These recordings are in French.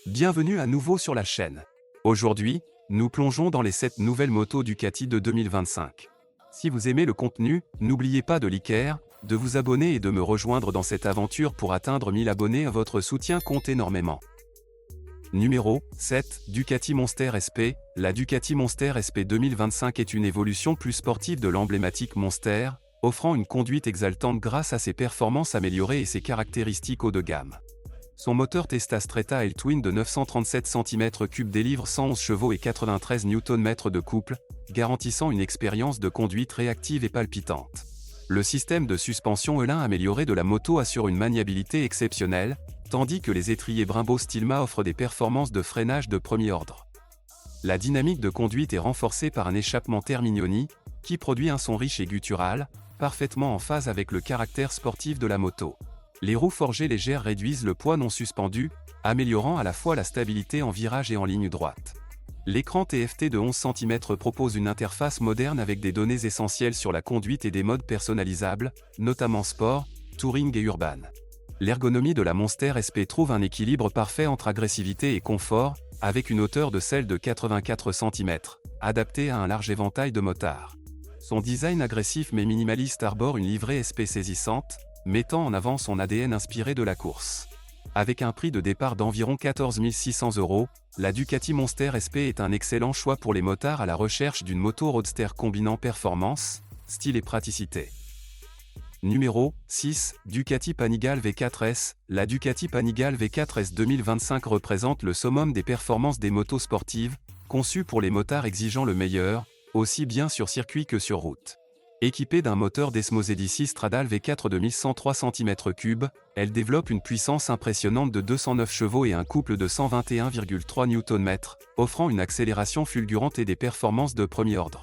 Bienvenue à nouveau sur la chaîne. Aujourd'hui, nous plongeons dans les 7 nouvelles motos Ducati de 2025. Si vous aimez le contenu, n'oubliez pas de liker, de vous abonner et de me rejoindre dans cette aventure pour atteindre 1000 abonnés. Votre soutien compte énormément. Numéro 7, Ducati Monster SP. La Ducati Monster SP 2025 est une évolution plus sportive de l'emblématique Monster, offrant une conduite exaltante grâce à ses performances améliorées et ses caractéristiques haut de gamme. Son moteur Testa Stretta L-Twin de 937 cm3 délivre 111 chevaux et 93 Nm de couple, garantissant une expérience de conduite réactive et palpitante. Le système de suspension E-Lin amélioré de la moto assure une maniabilité exceptionnelle, tandis que les étriers Brembo Stilma offrent des performances de freinage de premier ordre. La dynamique de conduite est renforcée par un échappement Terminioni, qui produit un son riche et guttural, parfaitement en phase avec le caractère sportif de la moto. Les roues forgées légères réduisent le poids non suspendu, améliorant à la fois la stabilité en virage et en ligne droite. L'écran TFT de 11 cm propose une interface moderne avec des données essentielles sur la conduite et des modes personnalisables, notamment sport, touring et urban. L'ergonomie de la Monster SP trouve un équilibre parfait entre agressivité et confort, avec une hauteur de selle de 84 cm, adaptée à un large éventail de motards. Son design agressif mais minimaliste arbore une livrée SP saisissante, mettant en avant son ADN inspiré de la course. Avec un prix de départ d'environ 14 600 €, la Ducati Monster SP est un excellent choix pour les motards à la recherche d'une moto roadster combinant performance, style et praticité. Numéro 6, Ducati Panigale V4S. La Ducati Panigale V4S 2025 représente le summum des performances des motos sportives, conçues pour les motards exigeant le meilleur, aussi bien sur circuit que sur route. Équipée d'un moteur Desmosedici Stradale V4 de 1103 cm3, elle développe une puissance impressionnante de 209 chevaux et un couple de 121,3 Nm, offrant une accélération fulgurante et des performances de premier ordre.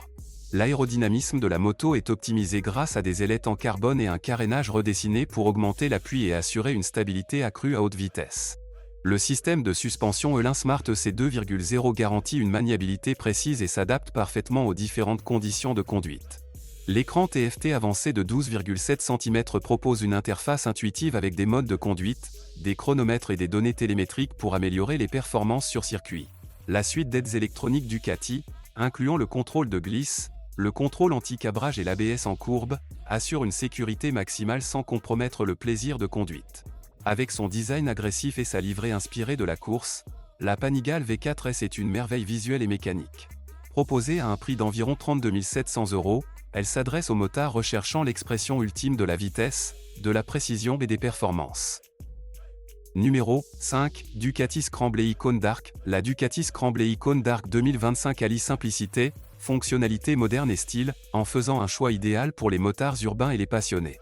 L'aérodynamisme de la moto est optimisé grâce à des ailettes en carbone et un carénage redessiné pour augmenter l'appui et assurer une stabilité accrue à haute vitesse. Le système de suspension E-Lin Smart EC2.0 garantit une maniabilité précise et s'adapte parfaitement aux différentes conditions de conduite. L'écran TFT avancé de 12,7 cm propose une interface intuitive avec des modes de conduite, des chronomètres et des données télémétriques pour améliorer les performances sur circuit. La suite d'aides électroniques Ducati, incluant le contrôle de glisse, le contrôle anti-cabrage et l'ABS en courbe, assure une sécurité maximale sans compromettre le plaisir de conduite. Avec son design agressif et sa livrée inspirée de la course, la Panigale V4S est une merveille visuelle et mécanique. Proposée à un prix d'environ 32 700 €, elle s'adresse aux motards recherchant l'expression ultime de la vitesse, de la précision et des performances. Numéro 5, Ducati Scramble Icon Dark. La Ducati Scramble Icon Dark 2025 allie simplicité, fonctionnalité moderne et style, en faisant un choix idéal pour les motards urbains et les passionnés.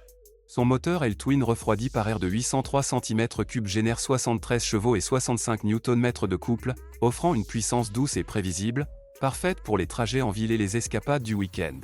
Son moteur L-Twin refroidi par air de 803 cm3 génère 73 chevaux et 65 Nm de couple, offrant une puissance douce et prévisible, parfaite pour les trajets en ville et les escapades du week-end.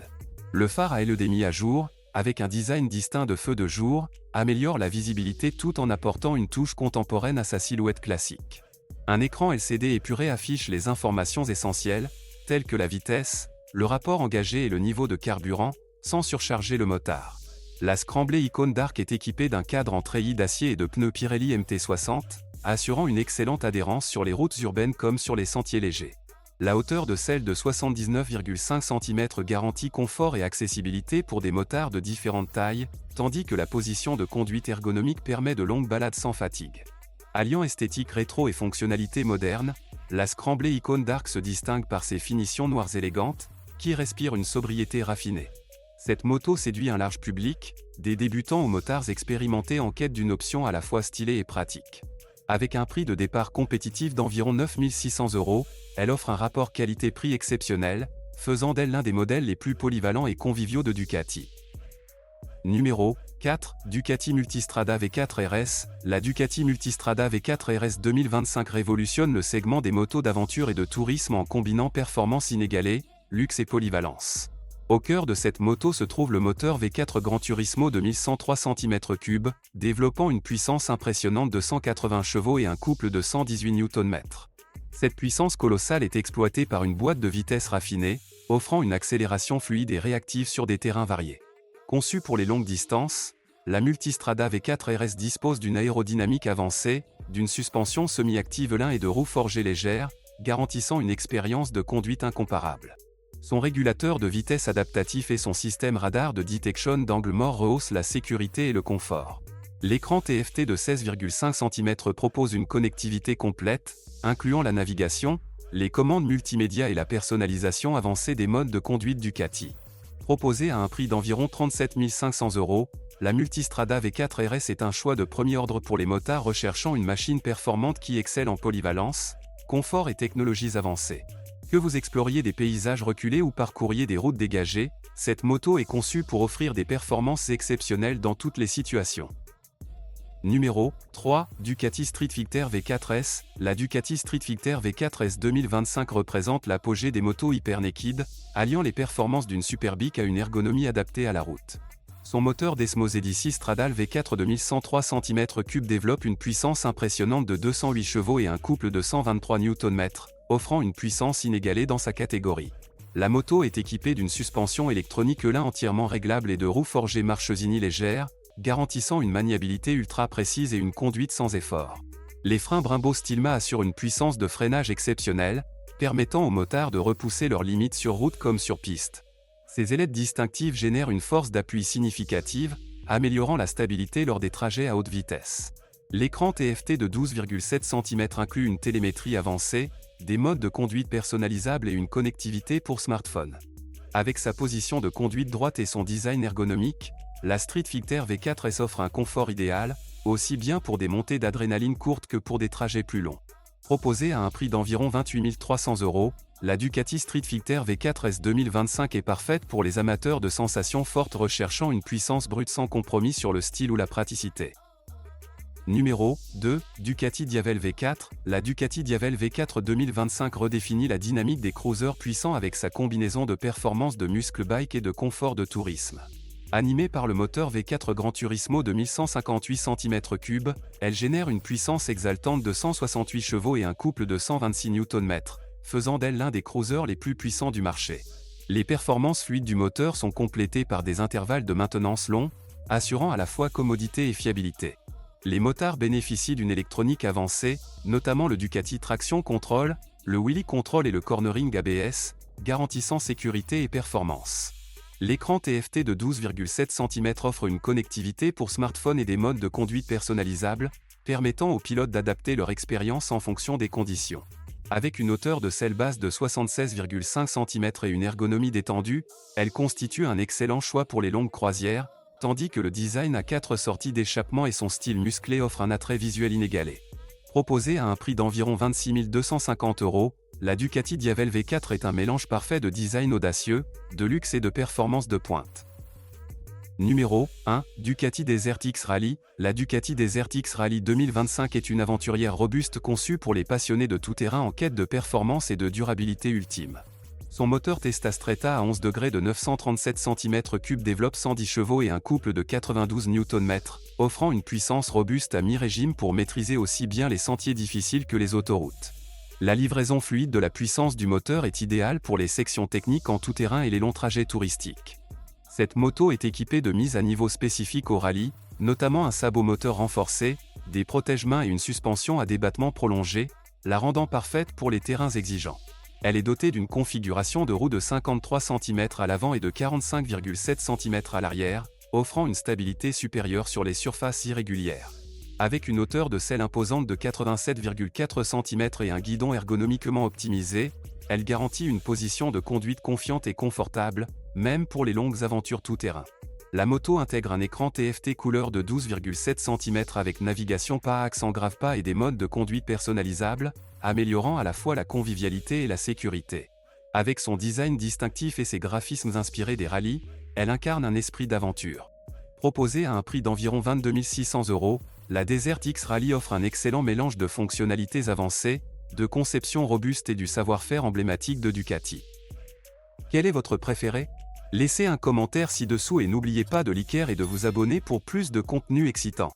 Le phare à LED mis à jour, avec un design distinct de feu de jour, améliore la visibilité tout en apportant une touche contemporaine à sa silhouette classique. Un écran LCD épuré affiche les informations essentielles, telles que la vitesse, le rapport engagé et le niveau de carburant, sans surcharger le motard. La Scramble Icon Dark est équipée d'un cadre en treillis d'acier et de pneus Pirelli MT60, assurant une excellente adhérence sur les routes urbaines comme sur les sentiers légers. La hauteur de selle de 79,5 cm garantit confort et accessibilité pour des motards de différentes tailles, tandis que la position de conduite ergonomique permet de longues balades sans fatigue. Alliant esthétique rétro et fonctionnalité moderne, la Scramble Icon Dark se distingue par ses finitions noires élégantes, qui respirent une sobriété raffinée. Cette moto séduit un large public, des débutants aux motards expérimentés en quête d'une option à la fois stylée et pratique. Avec un prix de départ compétitif d'environ 9 600 €, elle offre un rapport qualité-prix exceptionnel, faisant d'elle l'un des modèles les plus polyvalents et conviviaux de Ducati. Numéro 4, Ducati Multistrada V4 RS. La Ducati Multistrada V4 RS 2025 révolutionne le segment des motos d'aventure et de tourisme en combinant performance inégalée, luxe et polyvalence. Au cœur de cette moto se trouve le moteur V4 Gran Turismo de 1103 cm3, développant une puissance impressionnante de 180 chevaux et un couple de 118 Nm. Cette puissance colossale est exploitée par une boîte de vitesse raffinée, offrant une accélération fluide et réactive sur des terrains variés. Conçue pour les longues distances, la Multistrada V4 RS dispose d'une aérodynamique avancée, d'une suspension semi-active lin et de roues forgées légères, garantissant une expérience de conduite incomparable. Son régulateur de vitesse adaptatif et son système radar de detection d'angle mort rehaussent la sécurité et le confort. L'écran TFT de 16,5 cm propose une connectivité complète, incluant la navigation, les commandes multimédia et la personnalisation avancée des modes de conduite Ducati. Proposée à un prix d'environ 37 500 €, la Multistrada V4 RS est un choix de premier ordre pour les motards recherchant une machine performante qui excelle en polyvalence, confort et technologies avancées. Que vous exploriez des paysages reculés ou parcouriez des routes dégagées, cette moto est conçue pour offrir des performances exceptionnelles dans toutes les situations. Numéro 3, Ducati Street Fighter V4S. La Ducati Street Fighter V4S 2025 représente l'apogée des motos hyper naked, alliant les performances d'une superbike à une ergonomie adaptée à la route. Son moteur Desmos ED6 Stradale V4 de 1103 cm3 développe une puissance impressionnante de 208 chevaux et un couple de 123 Nm, offrant une puissance inégalée dans sa catégorie. La moto est équipée d'une suspension électronique lin entièrement réglable et de roues forgées Marchesini légères, garantissant une maniabilité ultra précise et une conduite sans effort. Les freins Brembo Stilma assurent une puissance de freinage exceptionnelle, permettant aux motards de repousser leurs limites sur route comme sur piste. Ces ailettes distinctives génèrent une force d'appui significative, améliorant la stabilité lors des trajets à haute vitesse. L'écran TFT de 12,7 cm inclut une télémétrie avancée, des modes de conduite personnalisables et une connectivité pour smartphone. Avec sa position de conduite droite et son design ergonomique, la Street Fighter V4S offre un confort idéal, aussi bien pour des montées d'adrénaline courtes que pour des trajets plus longs. Proposée à un prix d'environ 28 300 €, la Ducati Street Fighter V4S 2025 est parfaite pour les amateurs de sensations fortes recherchant une puissance brute sans compromis sur le style ou la praticité. Numéro 2, Ducati Diavel V4. La Ducati Diavel V4 2025 redéfinit la dynamique des cruisers puissants avec sa combinaison de performance de muscle bike et de confort de tourisme. Animée par le moteur V4 Gran Turismo de 1158 cm3, elle génère une puissance exaltante de 168 chevaux et un couple de 126 Nm, faisant d'elle l'un des cruisers les plus puissants du marché. Les performances fluides du moteur sont complétées par des intervalles de maintenance longs, assurant à la fois commodité et fiabilité. Les motards bénéficient d'une électronique avancée, notamment le Ducati Traction Control, le Wheelie Control et le Cornering ABS, garantissant sécurité et performance. L'écran TFT de 12,7 cm offre une connectivité pour smartphone et des modes de conduite personnalisables, permettant aux pilotes d'adapter leur expérience en fonction des conditions. Avec une hauteur de selle basse de 76,5 cm et une ergonomie détendue, elle constitue un excellent choix pour les longues croisières, tandis que le design à 4 sorties d'échappement et son style musclé offrent un attrait visuel inégalé. Proposée à un prix d'environ 26 250 €, la Ducati Diavel V4 est un mélange parfait de design audacieux, de luxe et de performance de pointe. Numéro 1, Ducati Desert X Rally. La Ducati Desert X Rally 2025 est une aventurière robuste conçue pour les passionnés de tout-terrain en quête de performance et de durabilité ultime. Son moteur Testa Stretta à 11 degrés de 937 cm3 développe 110 chevaux et un couple de 92 Nm, offrant une puissance robuste à mi-régime pour maîtriser aussi bien les sentiers difficiles que les autoroutes. La livraison fluide de la puissance du moteur est idéale pour les sections techniques en tout-terrain et les longs trajets touristiques. Cette moto est équipée de mises à niveau spécifiques au rallye, notamment un sabot moteur renforcé, des protège-mains et une suspension à débattement prolongé, la rendant parfaite pour les terrains exigeants. Elle est dotée d'une configuration de roue de 53 cm à l'avant et de 45,7 cm à l'arrière, offrant une stabilité supérieure sur les surfaces irrégulières. Avec une hauteur de selle imposante de 87,4 cm et un guidon ergonomiquement optimisé, elle garantit une position de conduite confiante et confortable, même pour les longues aventures tout-terrain. La moto intègre un écran TFT couleur de 12,7 cm avec navigation pas accent grave pas et des modes de conduite personnalisables, améliorant à la fois la convivialité et la sécurité. Avec son design distinctif et ses graphismes inspirés des rallyes, elle incarne un esprit d'aventure. Proposée à un prix d'environ 22 600 €, la Desert X Rally offre un excellent mélange de fonctionnalités avancées, de conception robuste et du savoir-faire emblématique de Ducati. Quel est votre préféré? Laissez un commentaire ci-dessous et n'oubliez pas de liker et de vous abonner pour plus de contenu excitant.